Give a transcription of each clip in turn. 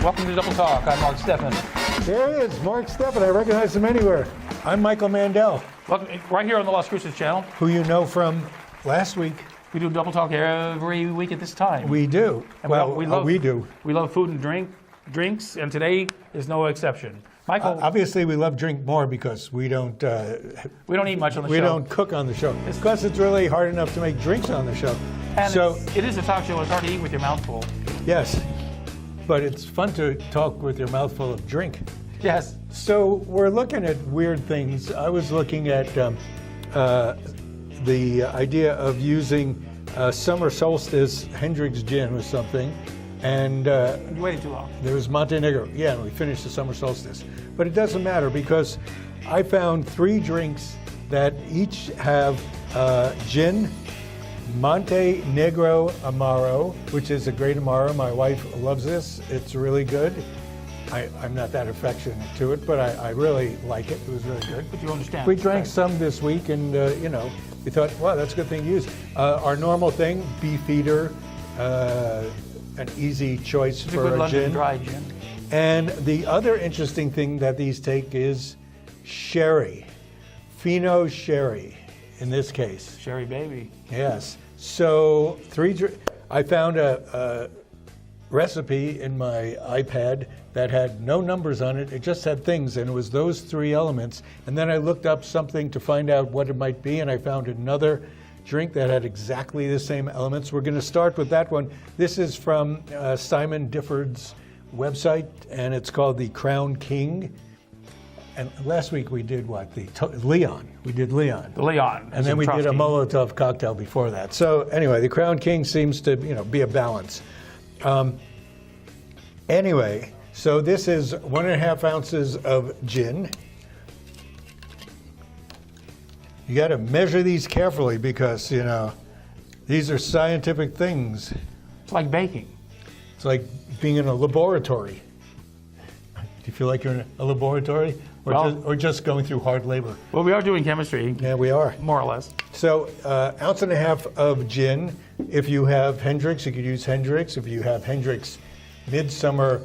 Welcome to Double Talk. I'm Mark Steffen. There he is, Mark Steffen. I recognize him anywhere. I'm Michael Mandel. Welcome, right here on the Las Cruces channel. Who you know from last week. We do Double Talk every week at this time. We do. And we do. We love food and drinks, and today is no exception. Michael, obviously, we love drink more because we don't eat much on the show. We don't cook on the show. Because it's really hard enough to make drinks on the show. And so it is a talk show. It's hard to eat with your mouth full. Yes, but it's fun to talk with your mouth full of drink. Yes. So we're looking at weird things. I was looking at the idea of using summer solstice Hendrick's gin or something. And you waited too long. There was Montenegro. Yeah, and we finished the summer solstice. But it doesn't matter because I found 3 drinks that each have gin, Montenegro Amaro, which is a great Amaro. My wife loves this. It's really good. I'm not that affectionate to it, but I really like it. It was really good. But you understand. We drank some this week, and we thought, wow, that's a good thing to use. Our normal thing, Beefeater, an easy choice it's for a good London gin. Dry gin. And the other interesting thing that these take is sherry, Fino sherry, in this case. Sherry baby. Yes. So I found a recipe in my iPad that had no numbers on it. It just had things, and it was those 3 elements. And then I looked up something to find out what it might be, and I found another drink that had exactly the same elements. We're going to start with that one. This is from Simon Difford's website, and it's called the Crown King. And last week we did what? Leon. We did Leon. The Leon. And then we did a Molotov cocktail before that. So anyway, the Crown King seems to be a balance. Anyway, so this is 1.5 ounces of gin. You got to measure these carefully because, these are scientific things. It's like baking. It's like being in a laboratory. Do you feel like you're in a laboratory or just going through hard labor? Well, we are doing chemistry. Yeah, we are. More or less. So, 1.5 ounces of gin. If you have Hendrick's, you could use Hendrick's. If you have Hendrick's Midsummer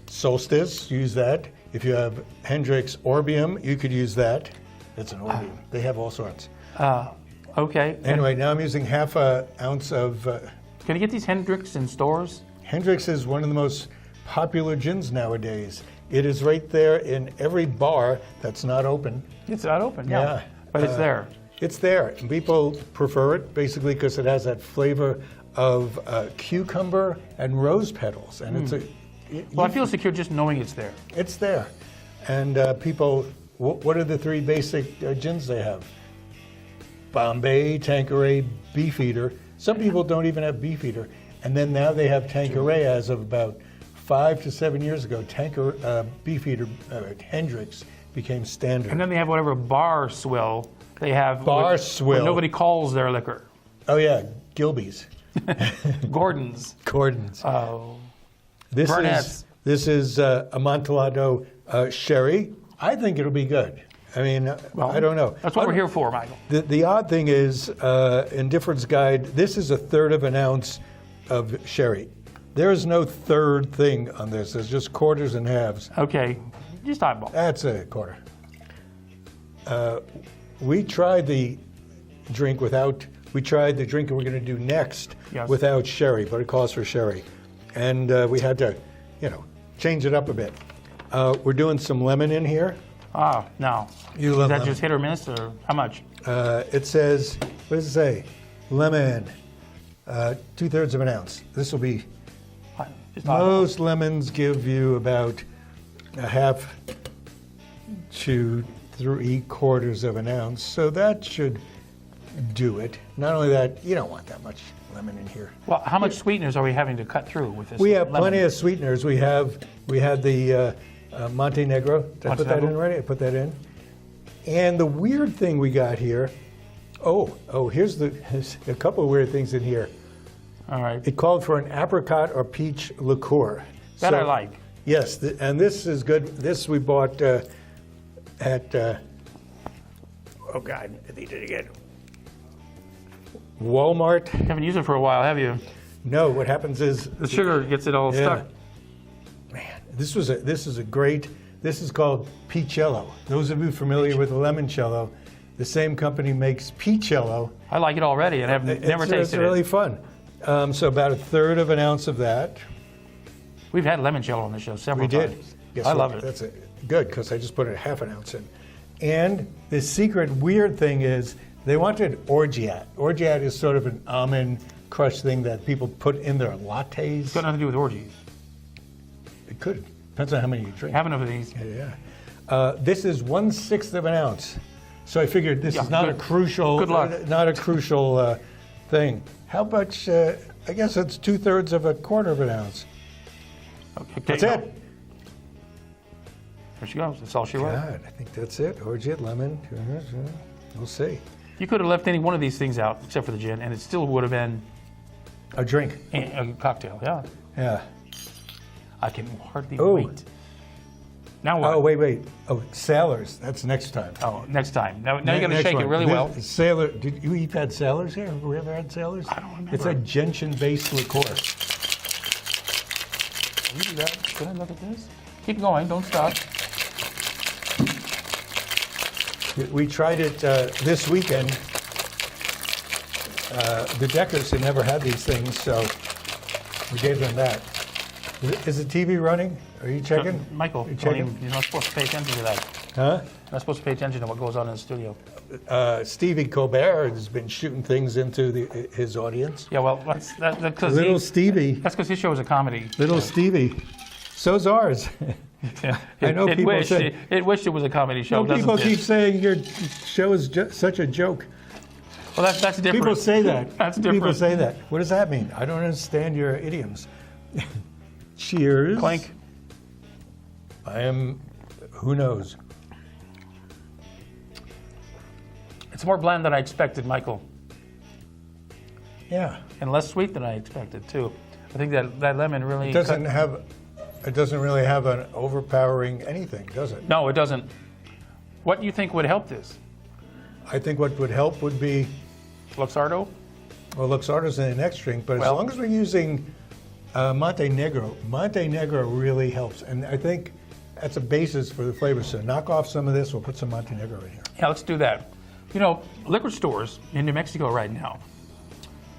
Solstice, use that. If you have Hendrick's Orbium, you could use that. It's an Orbium. They have all sorts. Okay. Anyway, now I'm using 1/2 ounce of... Can you get these Hendrick's in stores? Hendrick's is one of the most popular gins nowadays. It is right there in every bar that's not open. It's not open, yeah. But it's there. It's there. And people prefer it basically because it has that flavor of cucumber and rose petals. And it's I feel secure just knowing it's there. It's there. And people, what are the 3 basic gins they have? Bombay, Tanqueray, Beefeater. Some people don't even have Beefeater. And then now they have Tanqueray as of about 5 to 7 years ago. Beefeater, Hendrick's became standard. And then they have whatever bar swill they have. Bar swill. Nobody calls their liquor. Oh yeah, Gilby's. Gordon's. Gordon's. Oh. This is Amontillado sherry. I think it'll be good. I mean, I don't know. That's what we're here for, Michael. The odd thing is, in Difford's guide, this is 1/3 ounce of sherry. There is no third thing on this. There's just quarters and halves. Okay, just eyeball. That's a quarter. We tried the drink we're going to do next without sherry, but it calls for sherry. And we had to, change it up a bit. We're doing some lemon in here. No. You love Is that lemon. just hit or miss, or how much? It says, what does it say? Lemon, 2/3 of an ounce. This will be, most lemons give you about 1/2 to 3/4 of an ounce. So that should do it. Not only that, you don't want that much lemon in here. Well, how much sweeteners are we having to cut through with this? We have lemon? plenty of sweeteners. We had the Montenegro. Did I put that in already? I put that in. And the weird thing we got here, here's a couple of weird things in here. All right. It called for an apricot or peach liqueur. That I like. Yes, and this is good. This we bought at, oh God, I need it again. Walmart. You haven't used it for a while, have you? No, what happens is... The sugar gets it all stuck. Man, This is called Peachello. Those of you familiar with limoncello, the same company makes Peachello. I like it already, and I've never tasted it. It's really fun. So about 1/3 of an ounce of that. We've had limoncello on the show several We times. did. Yes, I love it. That's good, because I just put a half an ounce in. And the secret weird thing is they wanted orgeat. Orgeat is sort of an almond crush thing that people put in their lattes. It's got nothing to do with orgies. It could. Depends on how many you drink. Have enough of these. Yeah. This is 1/6 of an ounce. So I figured this is not a crucial, Good luck. not a crucial thing. How much? I guess it's 2/3 of a quarter of an ounce. Okay, That's it. There she goes. That's all she wrote. God, I think that's it. Orgeat, lemon. We'll see. You could have left any one of these things out, except for the gin, and it still would have been A drink. a cocktail. Yeah. Yeah. I can hardly Oh. wait. Now what? Oh, wait. Oh, Sailors. That's next time. Oh, next time. Now you got to Next shake one. it really well. Sailor. You've had Sailors here? Have we ever had Sailors? I don't remember. It's a gentian-based liqueur. Can you do that? Can I look at this? Keep going. Don't stop. We tried it this weekend. The Deckers had never had these things, so we gave them that. Is the TV running? Are you checking? Michael, You checking? you're not supposed to pay attention to that. Huh? You're not supposed to pay attention to what goes on in the studio. Stevie Colbert has been shooting things into his audience. Yeah, well, that's because Little Stevie. that's because his show is a comedy. Little Stevie. So's ours. Yeah. I know people say- it wished it was a comedy show. No, people doesn't it? keep saying your show is such a joke. Well, that's different. People say that. That's People different. say that. What does that mean? I don't understand your idioms. Cheers. Clink. I am, who knows? It's more bland than I expected, Michael, Yeah. and less sweet than I expected too. I think that lemon really It doesn't really have an overpowering anything, does it? No, it doesn't. What do you think would help this? I think what would help would be, Luxardo? well, Luxardo's in the next drink, but Well- as long as we're using Montenegro really helps. And I think that's a basis for the flavor. So knock off some of this, we'll put some Montenegro in here. Yeah, let's do that. You know, liquor stores in New Mexico right now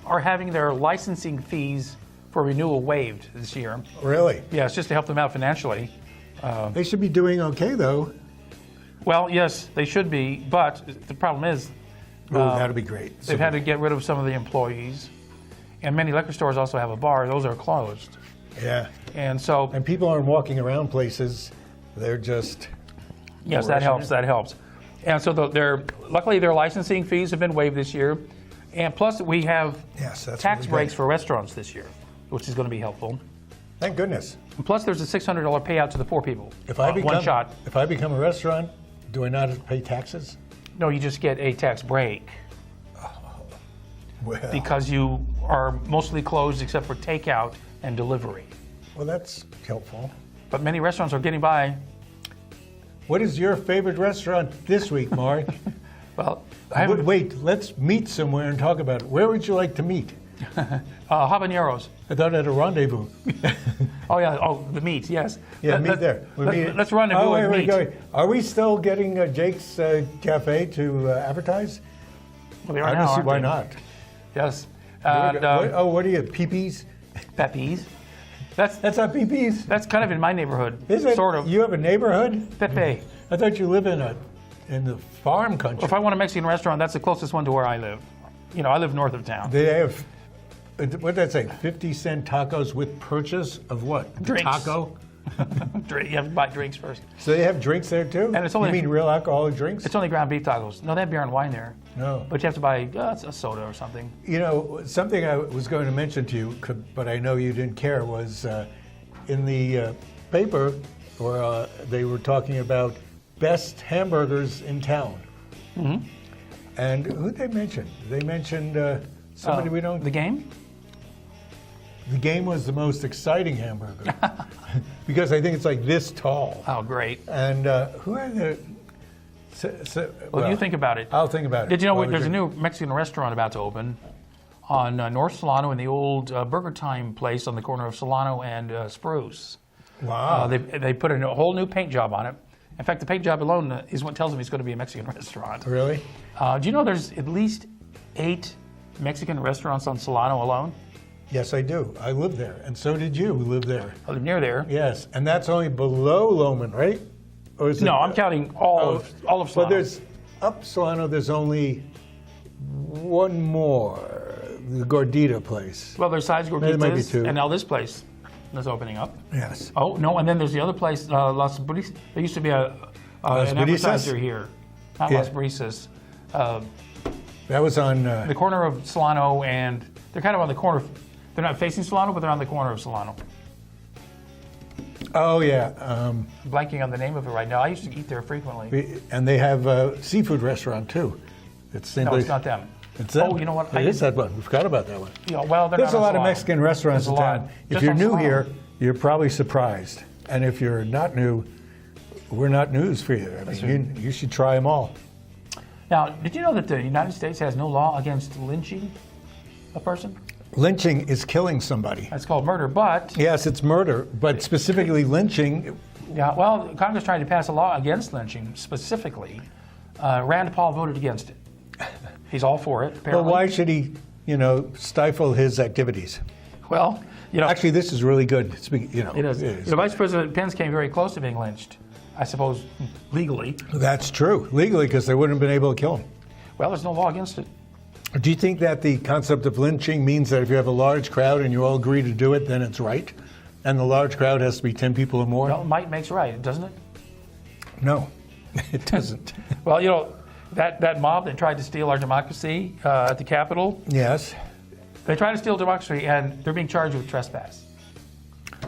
are having their licensing fees for renewal waived this year. Really? Yeah, it's just to help them out financially. They should be doing okay, though. Well, yes, they should be, but the problem is That'd be great. they've had to get rid of some of the employees, and many liquor stores also have a bar. Those are closed, Yeah. and so And people aren't walking around places. They're just... yes, that helps. That helps. And so luckily their licensing fees have been waived this year, and plus we have Yes, that's tax really breaks good. for restaurants this year, which is going to be helpful. Thank goodness. And plus, there's a $600 payout to the poor people. If I become one shot. If I become a restaurant, do I not have to pay taxes? No, you just get a tax break Well, because you are mostly closed except for takeout and delivery. well, that's helpful. But many restaurants are getting by. What is your favorite restaurant this week, Mark? Well, I haven't, Wait, let's meet somewhere and talk about it. Where would you like to meet? habaneros. I thought at a rendezvous. Oh yeah. Oh, the meat. Yes. Yeah, meet there. Let's rendezvous with meat. Are we still getting Jake's Cafe to advertise? Well, they I are don't now, see aren't why they? not. Yes. What And what are you, Peepees? Pepe's. That's not Peepees. that's kind of in my neighborhood. Is it? Sort of. You have a neighborhood? Pepe. I thought you live in the farm country. If I want a Mexican restaurant, that's the closest one to where I live. You know, I live north of town. They have, what did that say, 50-cent tacos with purchase of what? Drinks. Taco? You have to buy drinks first. So they have drinks there too? And it's only- You mean real alcoholic drinks? It's only ground beef tacos. No, they have beer and wine there. No. But you have to buy a soda or something. You know, something I was going to mention to you, but I know you didn't care, was in the paper, or they were talking about best hamburgers in town. Mm-hmm. And who did they mention? They mentioned somebody we don't... The game? The Game was the most exciting hamburger. Because I think it's like this tall. Oh, great. And who are the... Well, you think about it. I'll think about it. Did you know While we there's a drink. new Mexican restaurant about to open on North Solano in the old Burger Time place on the corner of Solano and Spruce? Wow. They put a whole new paint job on it. In fact, the paint job alone is what tells me it's going to be a Mexican restaurant. Really? Do you know there's at least 8 Mexican restaurants on Solano alone? Yes, I do. I live there, and so did you. We live there. I live near there. Yes, and that's only below Loman, right? Or is it, No, I'm counting all of Solano. But there's up Solano. There's only one more, the Gordita place. Well, there's Sides There might be Gorditas, 2. and now this place is opening up. Yes. Oh, no, and then there's the other place, Las Brisas. There used to be an Brisas? advertiser here. Not Yeah. Las Brisas. That was on. The corner of Solano, and they're kind of on the corner. They're not facing Solano, but they're on the corner of Solano. Oh yeah, I'm blanking on the name of it right now. I used to eat there frequently. and they have a seafood restaurant too. It's No, it's not them. It's them. Oh, you know what? It is that one. We forgot about that one. Yeah, well, they're There's not a on lot of Solano. Mexican restaurants in There's a lot. town. If Just you're on new Solano. here, you're probably surprised. And if you're not new, we're not news for you. I mean, you should try them all. Now, did you know that the United States has no law against lynching a person? Lynching is killing somebody. That's called murder, but Yes, it's murder, but specifically lynching. yeah, well, Congress tried to pass a law against lynching specifically. Rand Paul voted against it. He's all for it, apparently. Well, why should he, stifle his activities? Well, Actually, this is really good. it is. Vice President Pence came very close to being lynched, I suppose, legally. That's true. Legally, because they wouldn't have been able to kill him. Well, there's no law against it. Do you think that the concept of lynching means that if you have a large crowd and you all agree to do it, then it's right? And the large crowd has to be 10 people or more? Well, might makes right, doesn't it? No, it doesn't. Well, that mob that tried to steal our democracy at the Capitol, Yes. they tried to steal democracy, and they're being charged with trespass.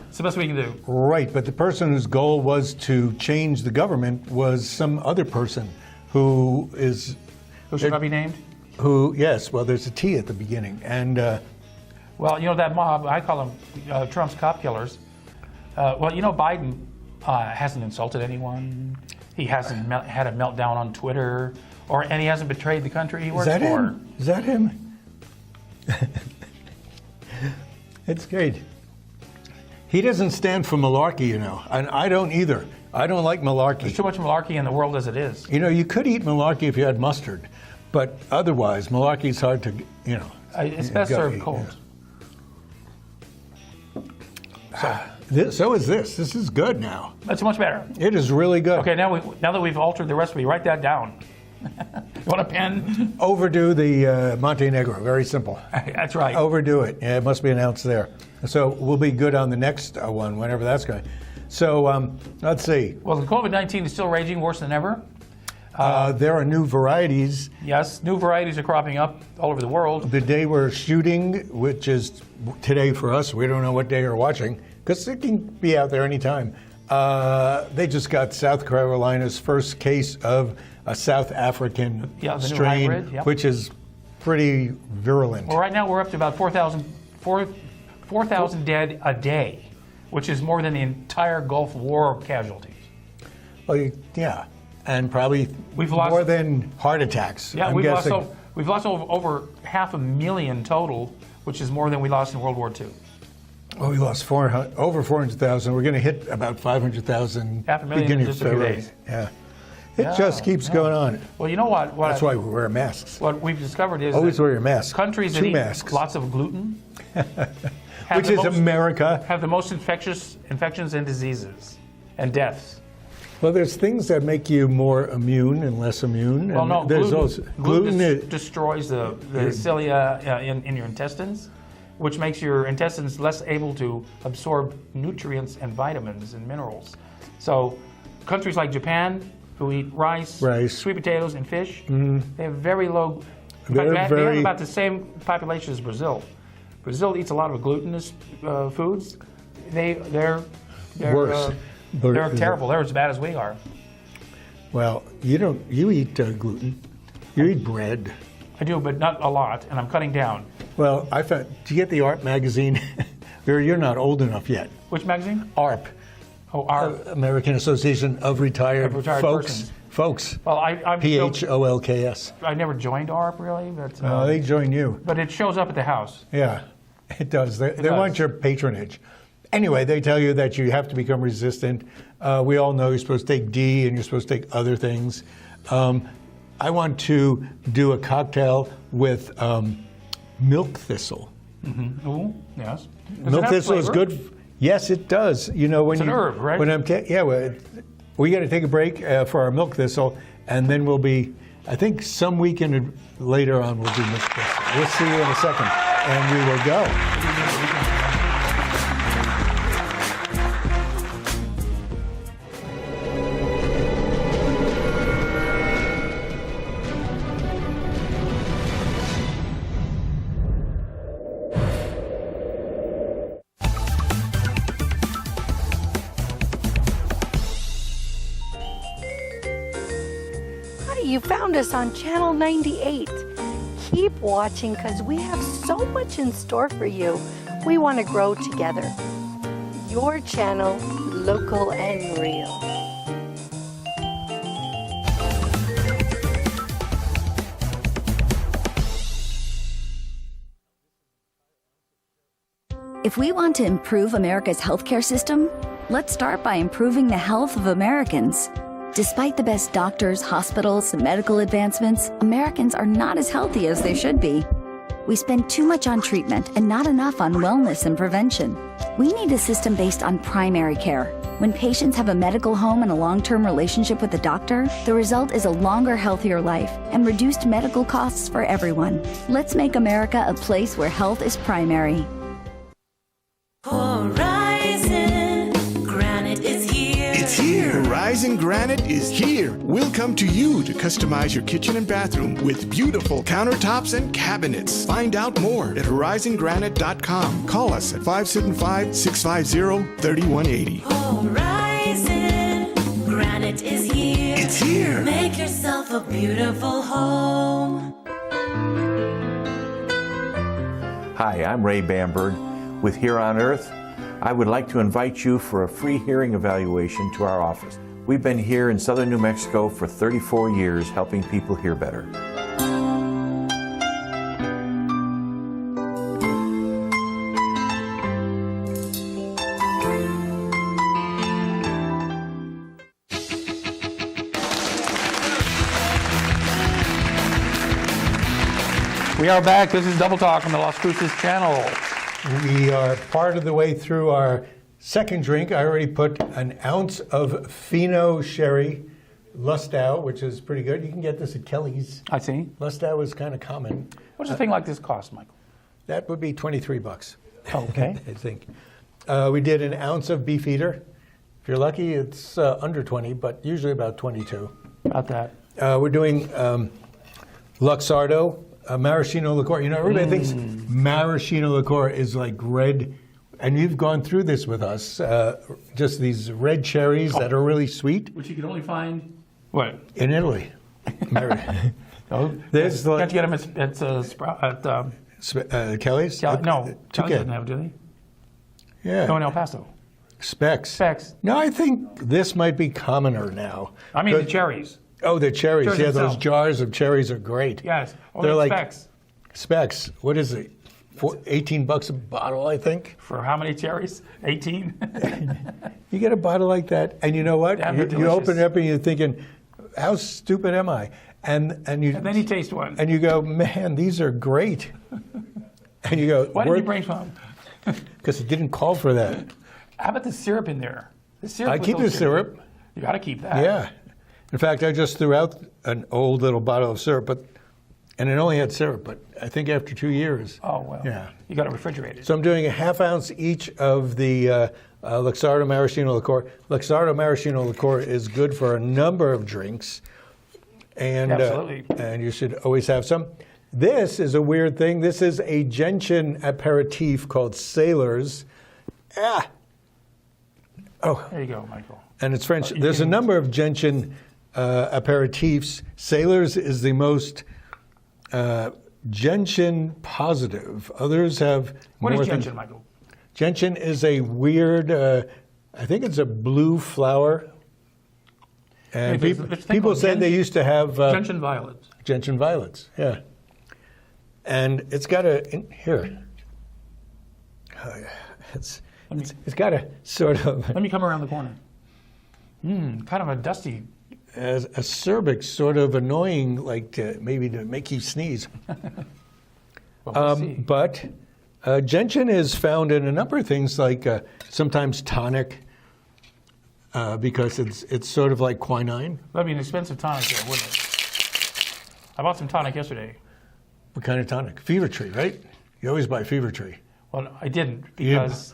It's the best we can do. Right, but the person whose goal was to change the government was some other person who is, Who should not be named? yes, well, there's a T at the beginning. And Well, that mob, I call them Trump's cop killers. Biden hasn't insulted anyone. He hasn't had a meltdown on Twitter, and he hasn't betrayed the country he is works that for. him? Is that him? It's great. He doesn't stand for malarkey, and I don't either. I don't like malarkey. There's too much malarkey in the world as it is. You could eat malarkey if you had mustard, but otherwise, malarkey's hard to, It's best go served eat, cold. So is this. This is good now. That's much better. It is really good. Okay, now that we've altered the recipe, write that down. You want a pen? Overdo the Montenegro. Very simple. That's right. Overdo it. Yeah, it must be announced there. So we'll be good on the next one, whenever that's going. So let's see. Well, the COVID-19 is still raging worse than ever. There are new varieties. Yes, new varieties are cropping up all over the world. The day we're shooting, which is today for us, we don't know what day you're watching, because it can be out there anytime. They just got South Carolina's first case of a South African the new strain, hybrid, yep. which is pretty virulent. Well, right now we're up to about 4,000 dead a day, which is more than the entire Gulf War casualties. Well, yeah, and probably We've lost- more than heart attacks. Yeah, I'm we've guessing. lost over 500,000 total, which is more than we lost in World War II. Well, we lost over 400,000. We're going to hit about 500,000 500,000 in beginning of just a few February. days. Yeah, it just keeps going on. Well, you know what? That's why we wear masks. What we've discovered is Always that wear your mask. countries that Two eat masks. lots of gluten Which is America. have the most infections and diseases and deaths. Well, there's things that make you more immune and less immune. Well, and no, there's gluten, also gluten destroys the cilia in your intestines, which makes your intestines less able to absorb nutrients and vitamins and minerals. So countries like Japan, who eat rice, sweet potatoes, and fish, they have very low. In fact, they have about the same population as Brazil. Brazil eats a lot of glutinous foods. They're worse. They're terrible. They're as bad as we are. Well, you eat gluten. You eat bread. I do, but not a lot, and I'm cutting down. Well, I found. Do you get the ARP magazine? You're not old enough yet. Which magazine? ARP. Oh, ARP. American Association of Retired Folks. Persons. Folks. Well, I'm PHOLKS. I never joined ARP really, but They join you. but it shows up at the house. Yeah, it does. They does. want your patronage. Anyway, they tell you that you have to become resistant. We all know you're supposed to take D and you're supposed to take other things. I want to do a cocktail with milk thistle. Mm-hmm. Ooh, yes. Milk thistle is good. Yes, it does. You know, when it's an herb, right? When we got to take a break for our milk thistle, and then we'll be, I think some weekend later on we'll do milk thistle. We'll see you in a second, and we will go. You found us on Channel 98. Keep watching because we have so much in store for you. We want to grow together. Your channel, local and real. If we want to improve America's healthcare system, let's start by improving the health of Americans. Despite the best doctors, hospitals, and medical advancements, Americans are not as healthy as they should be. We spend too much on treatment and not enough on wellness and prevention. We need a system based on primary care. When patients have a medical home and a long-term relationship with a doctor, the result is a longer, healthier life and reduced medical costs for everyone. Let's make America a place where health is primary. Horizon Granite is here. It's here. Horizon Granite is here. We'll come to you to customize your kitchen and bathroom with beautiful countertops and cabinets. Find out more at horizongranite.com. Call us at 575-650-3180. Horizon Granite is here. It's here. Make yourself a beautiful home. Hi, I'm Ray Bamberg with Here on Earth. I would like to invite you for a free hearing evaluation to our office. We've been here in southern New Mexico for 34 years helping people hear better. We are back. This is Double Talk on the Las Cruces channel. We are part of the way through our second drink. I already put an ounce of Fino Sherry Luxardo, which is pretty good. You can get this at Kelly's. I see. Luxardo is kind of common. What does a thing like this cost, Michael? That would be $23. Okay. I think. We did an ounce of Beefeater. If you're lucky, it's under 20, but usually about 22. About that. We're doing Luxardo. Maraschino liqueur. You know, everybody thinks maraschino liqueur is like red, and you've gone through this with us. Just these red cherries that are really sweet. Which you can only find, what? In Italy. Oh, There's can't you get them at Kelly's? No, Kelly's doesn't have, do they? Yeah. No, in El Paso. Specs. No, I think this might be commoner now. I mean the cherries. Oh, the cherries. Cherries yeah, themselves. those jars of cherries are great. Yes. They're like Specs. Specs. What is it? $18 a bottle, I think. For how many cherries? 18? You get a bottle like that, and you know what? Damn, You open it up and you're thinking, how stupid am I? And then you taste one. And you go, man, these are great. And you go, Why did you bring some? Because it didn't call for that. How about the syrup in there? The syrup. I keep the syrup. You got to keep that. Yeah. In fact, I just threw out an old little bottle of syrup, and it only had syrup, but I think after 2 years. Oh, well. Yeah. You got to refrigerate it. So I'm doing a half ounce each of the Luxardo maraschino liqueur. Luxardo maraschino liqueur is good for a number of drinks. And, Absolutely. And you should always have some. This is a weird thing. This is a gentian aperitif called Sailors. Ah! Oh. There you go, Michael. And it's French. There's a number of gentian aperitifs. Sailors is the most gentian positive. Others have What more is gentian, Michael? Gentian is a weird, I think it's a blue flower. And people say they used to have... gentian violets. Gentian violets, yeah. And it's got here. It's got a sort of Let me come around the corner. Kind of a dusty. as acerbic, sort of annoying, like maybe to make you sneeze. Well, we'll see. But gentian is found in a number of things, like sometimes tonic, because it's sort of like quinine. That'd be an expensive tonic there, wouldn't it? I bought some tonic yesterday. What kind of tonic? Fever Tree, right? You always buy Fever Tree. Well, I didn't because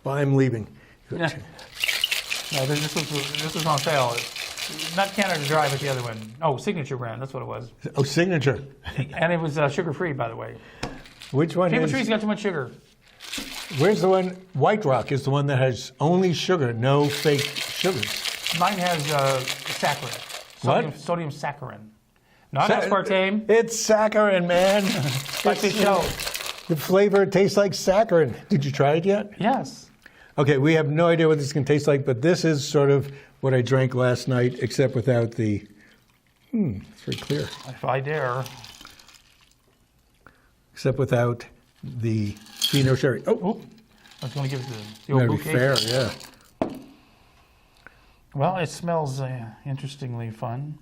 Well, I'm leaving. no, this was on sale. Not Canada Dry, but the other one. Oh, Signature brand. That's what it was. Oh, Signature. And it was sugar-free, by the way. Which one Fever is? Tree's got too much sugar. Where's the one? White Rock is the one that has only sugar, no fake sugars. Mine has saccharin. Sodium saccharin. Not aspartame. It's saccharin, man. Like the show. The flavor tastes like saccharin. Did you try it yet? Yes. Okay, we have no idea what this can taste like, but this is sort of what I drank last night, except without the. It's very clear. If I dare. Except without the Pinot Sherry. Oh, I was going to give it the old gotta be bouquet. fair, yeah. Well, it smells interestingly fun.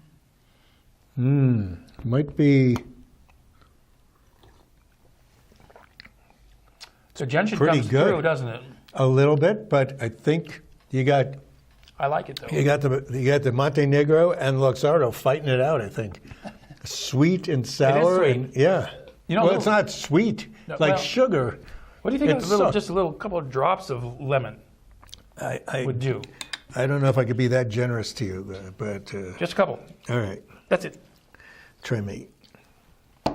Might be So gentian pretty comes good. through, doesn't it? a little bit, but I think you got I like it though. you got the Montenegro and Luxardo fighting it out. I think sweet and sour, sweet. and yeah. You know, well, a it's little- not sweet. No, It's like well- sugar. What do you think It's of so- just a little couple of drops of lemon I would do? I don't know if I could be that generous to you, but Just a couple. all right, That's it. try me. You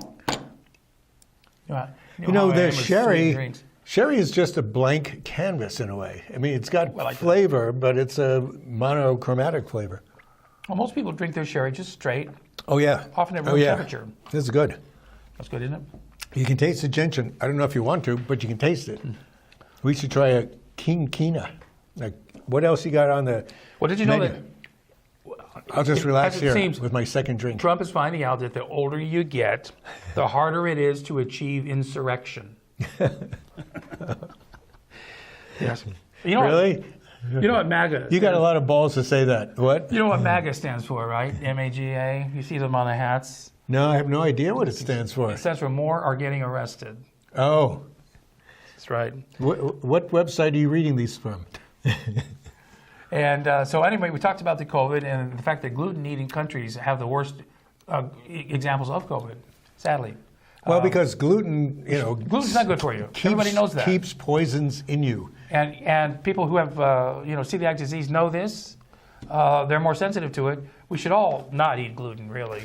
You how know, I the am with sweet sherry. drinks. Sherry is just a blank canvas in a way. I mean, it's got Well, I like that. flavor, but it's a monochromatic flavor. Well, most people drink their sherry just straight, Oh yeah. often at oh room yeah. temperature. This is good. That's good, isn't it? You can taste the gentian. I don't know if you want to, but you can taste it. We should try a King Kina. Like, what else you got on the Well, did you know menu? that I'll just relax as it here seems, with my second drink. Trump is finding out that the older you get, the harder it is to achieve insurrection. Yes. You know Really? You know what MAGA? You got a lot of balls to say that. What? You know what MAGA stands for, right? MAGA. You see them on the hats. No, I have no idea what it stands for. It stands for more are getting arrested. Oh. That's right. What website are you reading these from? And so anyway, we talked about the COVID and the fact that gluten-eating countries have the worst examples of COVID, sadly. Well, because gluten, you know, Gluten's not good for you. Everybody knows that. Keeps poisons in you. And people who have celiac disease know this. They're more sensitive to it. We should all not eat gluten, really.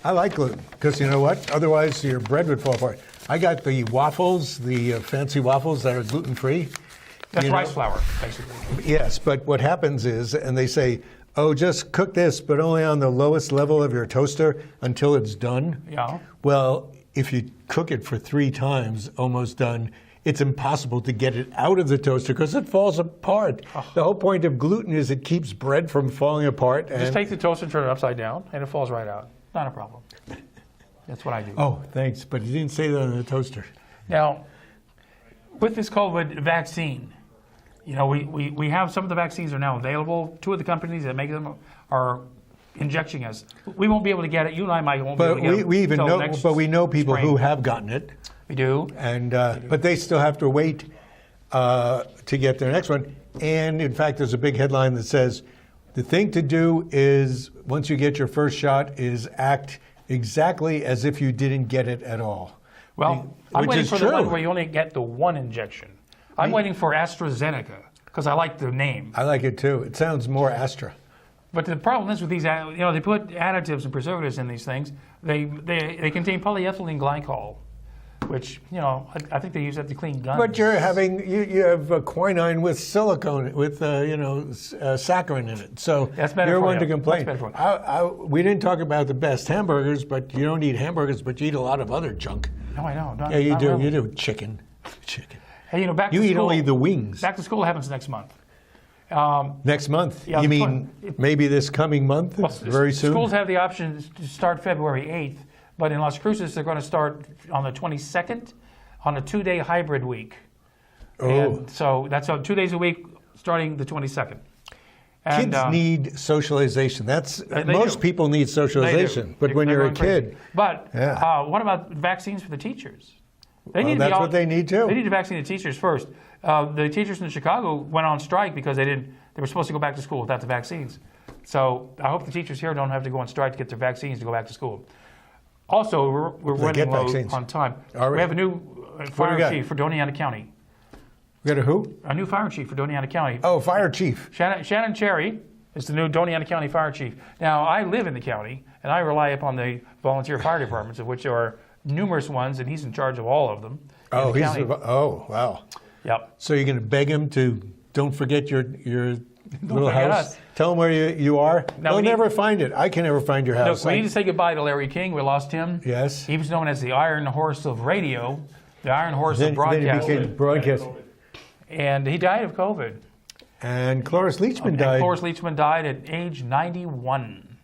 I like gluten because you know what? Otherwise, your bread would fall apart. I got the waffles, the fancy waffles that are gluten-free. That's You know? rice flour, basically. Yes, but what happens is, and they say, oh, just cook this, but only on the lowest level of your toaster until it's done. Yeah. Well, if you cook it for 3 times, almost done, it's impossible to get it out of the toaster because it falls apart. The whole point of gluten is it keeps bread from falling apart. Just take the toaster and turn it upside down, and it falls right out. Not a problem. That's what I do. Oh, thanks, but you didn't say that on the toaster. Now, with this COVID vaccine, you know, we have some of the vaccines are now available. 2 of the companies that make them are injecting us. We won't be able to get it. You and I might won't be able But to get it. we even until know, next but we know people spring. who have gotten it, We do. and but they still have to wait to get their next one. And in fact, there's a big headline that says the thing to do is once you get your first shot is act exactly as if you didn't get it at all. Well, I'm Which waiting is for true. the one where you only get the 1 injection. I'm waiting for AstraZeneca because I like the name. I like it too. It sounds more Astra. But the problem is with these, they put additives and preservatives in these things. They contain polyethylene glycol, which, I think they use that to clean guns. But you're having you have quinine with silicone with saccharin in it, so That's better you're for one you. to complain. That's better for you. We didn't talk about the best hamburgers, but you don't eat hamburgers, but you eat a lot of other junk. No, I know. Yeah, you not do. really. You do chicken. Hey, back You to eat school. only the wings. Back to school happens next month. Next month? Yeah, You the mean maybe this coming month? Very soon? Schools have the option to start February 8th, but in Las Cruces they're going to start on the 22nd on a 2-day hybrid week. And so that's 2 days a week, starting the 22nd. And, Kids need socialization. Most do. people need socialization, but when They're you're a going crazy. kid, But yeah. what about vaccines for the teachers? That's what they need too. They need to vaccinate the teachers first. The teachers in Chicago went on strike because they were supposed to go back to school without the vaccines. So I hope the teachers here don't have to go on strike to get their vaccines to go back to school. Also, we're running low on time. We have a new fire chief for Doñana County. We got a who? A new fire chief for Doñana County. Oh, fire chief. Shannon Cherry is the new Doñana County fire chief. Now, I live in the county, and I rely upon the volunteer fire departments, of which there are numerous ones, and he's in charge of all of them. Oh, wow. Yep. So you're going to beg him to don't forget your little forget house? us. Tell him where you are. Now They'll never find it. I can never find your house. Look, we need to say goodbye to Larry King. We lost him. Yes. He was known as the Iron Horse of radio, the Iron Horse of broadcasting. Then he became broadcast. And he died of COVID. And Cloris Leachman died. Cloris Leachman died at age 91.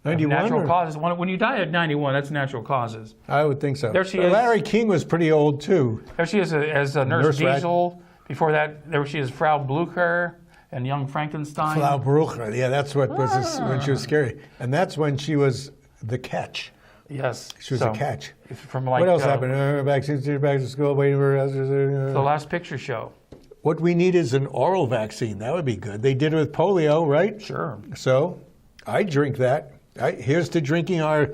91? Natural causes. When you die at 91, that's natural causes. I would think so. There she is. Larry King was pretty old too. There she is as Nurse Diesel. Before that, there she is Frau Blucher and Young Frankenstein. Frau Brucher. Yeah, that's what was when she was scary. And that's when she was the catch. Yes. She was a catch. From like, what else happened? Back to school, waiting for the Last Picture Show. What we need is an oral vaccine. That would be good. They did it with polio, right? Sure. So I drink that. Here's to drinking our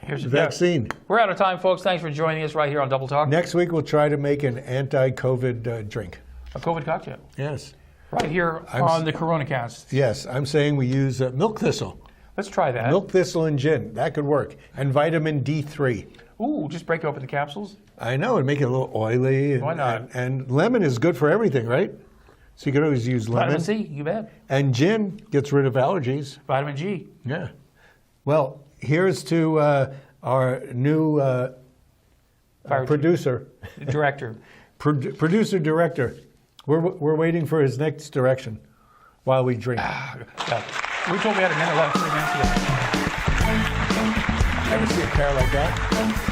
vaccine. We're out of time, folks. Thanks for joining us right here on Double Talk. Next week, we'll try to make an anti-COVID drink. A COVID cocktail. Yes. Right here on the Corona Cast. Yes. I'm saying we use milk thistle. Let's try that. Milk thistle and gin. That could work. And vitamin D3. Ooh, just break open the capsules. I know. It'd make it a little oily. Why not? And lemon is good for everything, right? So you could always use lemon. Vitamin C, you bet. And gin gets rid of allergies. Vitamin G. Yeah. Well, here's to our new producer. Director. Producer director. We're waiting for his next direction while we drink. We told we had a minute left. 3 minutes ago. Never see a pair like that.